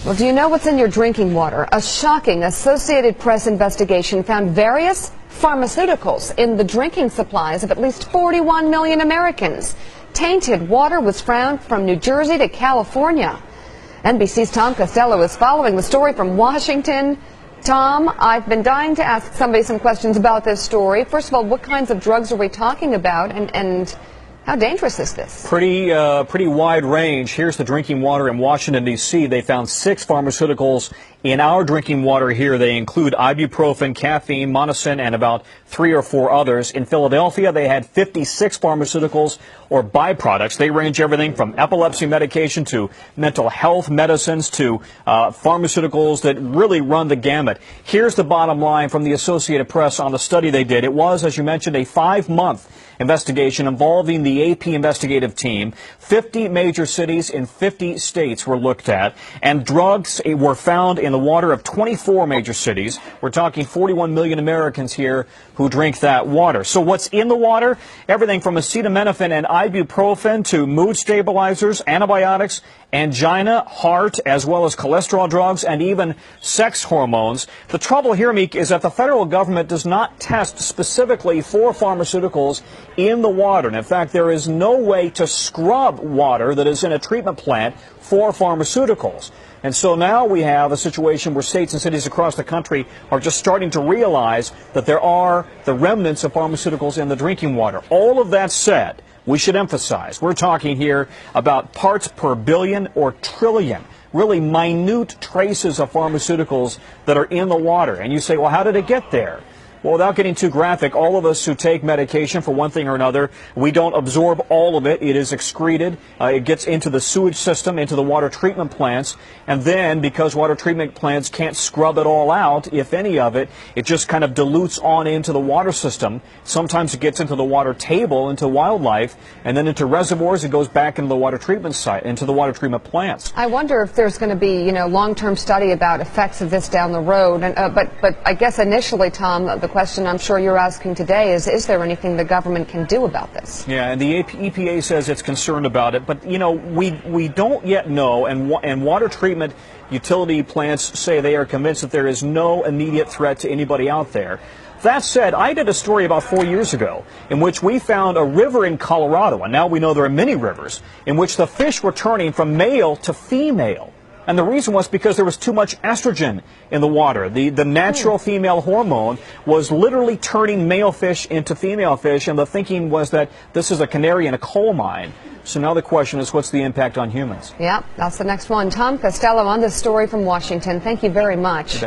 Well, do you know what's in your drinking water? A shocking Associated Press investigation found various pharmaceuticals in the drinking supplies of at least 41 million Americans. Tainted water was found from New Jersey to California. NBC's Tom Costello is following the story from Washington. Tom, I've been dying to ask somebody some questions about this story. First of all, what kinds of drugs are we talking about, and how dangerous is this? Pretty wide range. Here's the drinking water in Washington, D.C. They found 6 pharmaceuticals in our drinking water here. They include ibuprofen, caffeine, monosin, and about 3 or 4 others. In Philadelphia, they had 56 pharmaceuticals or byproducts. They range everything from epilepsy medication to mental health medicines to pharmaceuticals that really run the gamut. Here's the bottom line from the Associated Press on the study they did. It was, as you mentioned, a 5-month investigation involving the AP investigative team. 50 major cities in 50 states were looked at, and drugs were found in the water of 24 major cities. We're talking 41 million Americans here who drink that water. So what's in the water? Everything from acetaminophen and ibuprofen to mood stabilizers, antibiotics, angina, heart, as well as cholesterol drugs, and even sex hormones. The trouble here, Meek, is that the federal government does not test specifically for pharmaceuticals in the water. And in fact, there is no way to scrub water that is in a treatment plant for pharmaceuticals. And so now we have a situation where states and cities across the country are just starting to realize that there are the remnants of pharmaceuticals in the drinking water. All of that said, we should emphasize, we're talking here about parts per billion or trillion, really minute traces of pharmaceuticals that are in the water. And you say, well, how did it get there? Well, without getting too graphic, all of us who take medication for one thing or another, we don't absorb all of it. It is excreted. It gets into the sewage system, into the water treatment plants. And then, because water treatment plants can't scrub it all out, if any of it, it just kind of dilutes on into the water system. Sometimes it gets into the water table, into wildlife, and then into reservoirs. It goes back into the water treatment site, into the water treatment plants. I wonder if there's going to be, long-term study about effects of this down the road. And, but I guess initially, Tom, the question I'm sure you're asking today is there anything the government can do about this? Yeah, and the EPA says it's concerned about it, but we don't yet know, and water treatment utility plants say they are convinced that there is no immediate threat to anybody out there. That said, I did a story about 4 years ago in which we found a river in Colorado, and now we know there are many rivers, in which the fish were turning from male to female. And the reason was because there was too much estrogen in the water. The natural female hormone was literally turning male fish into female fish, and the thinking was that this is a canary in a coal mine. So now the question is, what's the impact on humans? Yeah, that's the next one. Tom Costello on this story from Washington. Thank you very much.